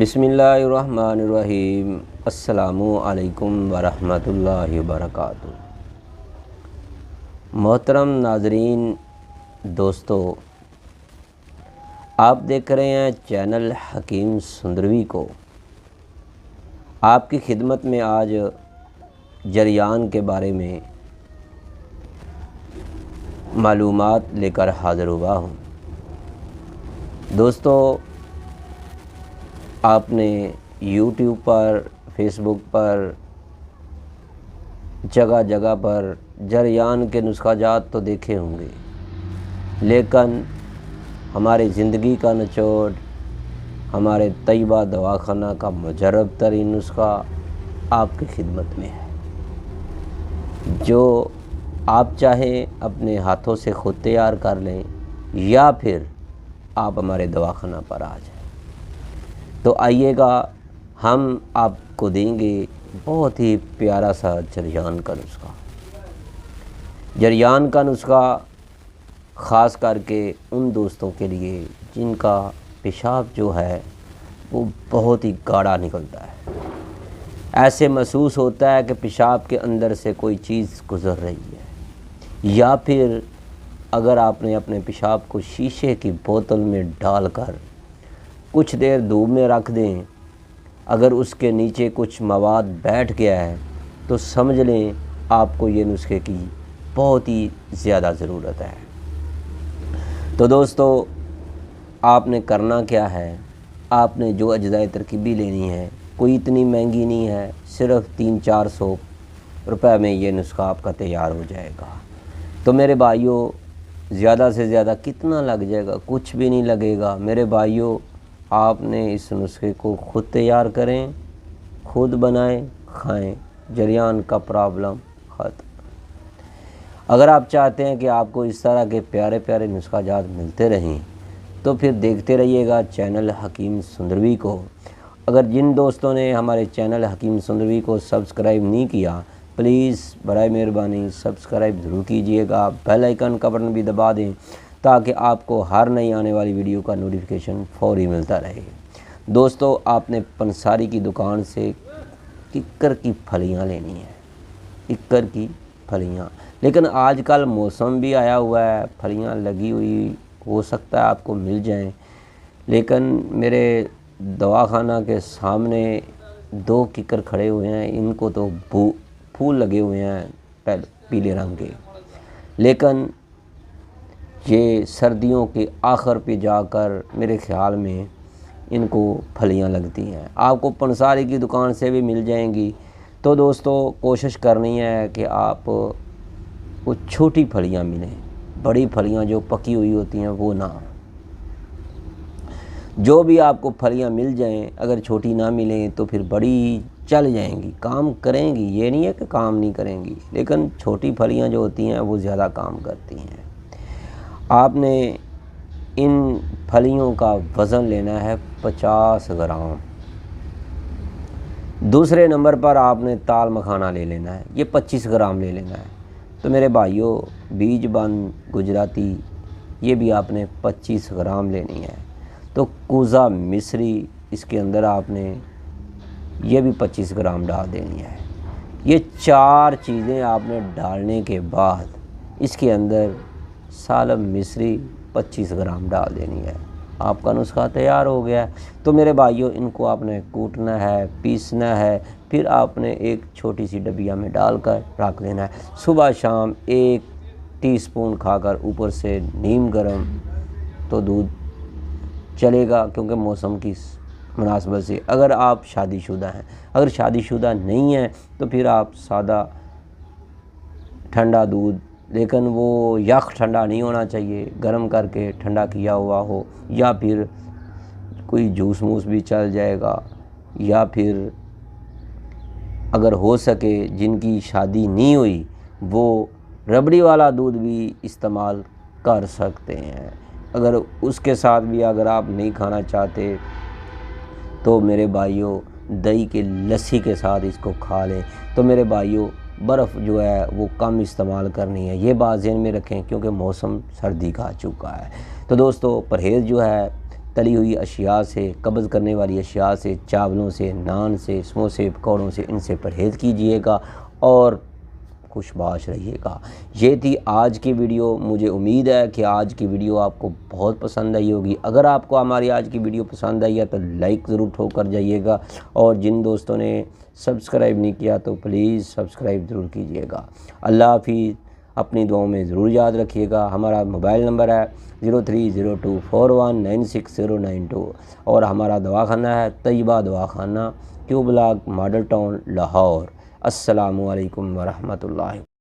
बिस्मिल्लाहिर्रहमानिर्रहीम। अस्सलामु अलैकुम वरहमतुल्लाहि वबरकातुहू। मोहतरम नाजरीन, दोस्तों, आप देख रहे हैं चैनल हकीम सुंदरवी को। आपकी खिदमत में आज जरियान के बारे में मालूमात लेकर हाज़िर हुआ हूँ। दोस्तों, आपने YouTube पर, फेसबुक पर, जगह जगह पर जरियान के नुस्खाजात तो देखे होंगे, लेकिन हमारी ज़िंदगी का निचोड़, हमारे तैयबा दवाखाना का मुजर्रब तरीन नुस्खा आपकी खिदमत में है, जो आप चाहें अपने हाथों से ख़ुद तैयार कर लें या फिर आप हमारे दवाखाना पर आ जाएं। तो आइएगा, हम आपको देंगे बहुत ही प्यारा सा जरियान का नुस्खा। जरियान का नुस्खा ख़ास करके उन दोस्तों के लिए जिनका पेशाब जो है वो बहुत ही गाढ़ा निकलता है। ऐसे महसूस होता है कि पेशाब के अंदर से कोई चीज़ गुज़र रही है, या फिर अगर आपने अपने पेशाब को शीशे की बोतल में डालकर कुछ देर धूप में रख दें, अगर उसके नीचे कुछ मवाद बैठ गया है तो समझ लें आपको ये नुस्खे की बहुत ही ज़्यादा ज़रूरत है। तो दोस्तों, आपने करना क्या है, आपने जो अज्जाए तरकीबी लेनी है, कोई इतनी महंगी नहीं है, सिर्फ़ 300-400 रुपये में ये नुस्खा आपका तैयार हो जाएगा। तो मेरे भाइयों, ज़्यादा से ज़्यादा कितना लग जाएगा? कुछ भी नहीं लगेगा। मेरे भाइयों, आपने इस नुस्खे को ख़ुद तैयार करें, ख़ुद बनाएं, खाएं, जरियान का प्रॉब्लम ख़त्म। अगर आप चाहते हैं कि आपको इस तरह के प्यारे प्यारे नुस्खाजात मिलते रहें तो फिर देखते रहिएगा चैनल हकीम सुंदरवी को। अगर जिन दोस्तों ने हमारे चैनल हकीम सुंदरवी को सब्सक्राइब नहीं किया, प्लीज़ बराए मेहरबानी सब्सक्राइब ज़रूर कीजिएगा, बेल आइकन का बटन भी दबा दें ताकि आपको हर नई आने वाली वीडियो का नोटिफिकेशन फ़ौरी मिलता रहे। दोस्तों, आपने पंसारी की दुकान से किक्कर की फलियां लेनी है, किक्कर की फलियां। लेकिन आजकल मौसम भी आया हुआ है, फलियां लगी हुई हो सकता है आपको मिल जाएं, लेकिन मेरे दवाखाना के सामने 2 किक्कर खड़े हुए हैं, इनको तो फूल लगे हुए हैं पीले रंग के, लेकिन ये सर्दियों के आखिर पे जाकर मेरे ख़्याल में इनको फलियां लगती हैं। आपको पंसारी की दुकान से भी मिल जाएंगी। तो दोस्तों, कोशिश करनी है कि आप वो छोटी फलियां मिलें, बड़ी फलियां जो पकी हुई होती हैं वो ना। जो भी आपको फलियां मिल जाएं, अगर छोटी ना मिलें तो फिर बड़ी चल जाएंगी, काम करेंगी। ये नहीं है कि काम नहीं करेंगी, लेकिन छोटी फलियां जो होती हैं वो ज़्यादा काम करती हैं। आपने इन फलियों का वज़न लेना है 50 ग्राम। दूसरे नंबर पर आपने ताल मखाना ले लेना है, ये 25 ग्राम ले लेना है। तो मेरे भाइयों, बीज बंद गुजराती ये भी आपने 25 ग्राम लेनी है। तो कूज़ा मिस्री इसके अंदर आपने ये भी 25 ग्राम डाल देनी है। ये 4 चीज़ें आपने डालने के बाद इसके अंदर सालम मिस्री 25 ग्राम डाल देनी है। आपका नुस्खा तैयार हो गया। तो मेरे भाइयों, इनको आपने कूटना है, पीसना है, फिर आपने एक छोटी सी डबिया में डालकर रख देना है। सुबह शाम 1 टीस्पून खाकर ऊपर से नीम गरम तो दूध चलेगा, क्योंकि मौसम की मुनासबत से। अगर आप शादीशुदा हैं, अगर शादीशुदा नहीं हैं तो फिर आप सादा ठंडा दूध, लेकिन वो यख ठंडा नहीं होना चाहिए, गर्म करके ठंडा किया हुआ हो, या फिर कोई जूस मूस भी चल जाएगा, या फिर अगर हो सके जिनकी शादी नहीं हुई वो रबड़ी वाला दूध भी इस्तेमाल कर सकते हैं। अगर उसके साथ भी अगर आप नहीं खाना चाहते तो मेरे भाइयों, दही के लस्सी के साथ इसको खा लें। तो मेरे भाइयों, बर्फ़ जो है वो कम इस्तेमाल करनी है, ये बात ज़हन में रखें, क्योंकि मौसम सर्दी का आ चुका है। तो दोस्तों, परहेज़ जो है तली हुई अशिया से, कब्ज़ करने वाली अशिया से, चावलों से, नान से, समोसे पकौड़ों से, इनसे परहेज़ कीजिएगा और खुशबाश रहिएगा। ये थी आज की वीडियो। मुझे उम्मीद है कि आज की वीडियो आपको बहुत पसंद आई होगी। अगर आपको हमारी आज की वीडियो पसंद आई है तो लाइक ज़रूर ठोक कर जाइएगा, और जिन दोस्तों ने सब्सक्राइब नहीं किया तो प्लीज़ सब्सक्राइब ज़रूर कीजिएगा। अल्लाह हाफिज़। अपनी दुआओं में ज़रूर याद रखिएगा। हमारा मोबाइल नंबर है 0302419692 और हमारा दवाखाना है तैयबा दवाखाना, Q block, model town, Lahore. अस्सलामु अलैकुम वरहमतुल्लाहि।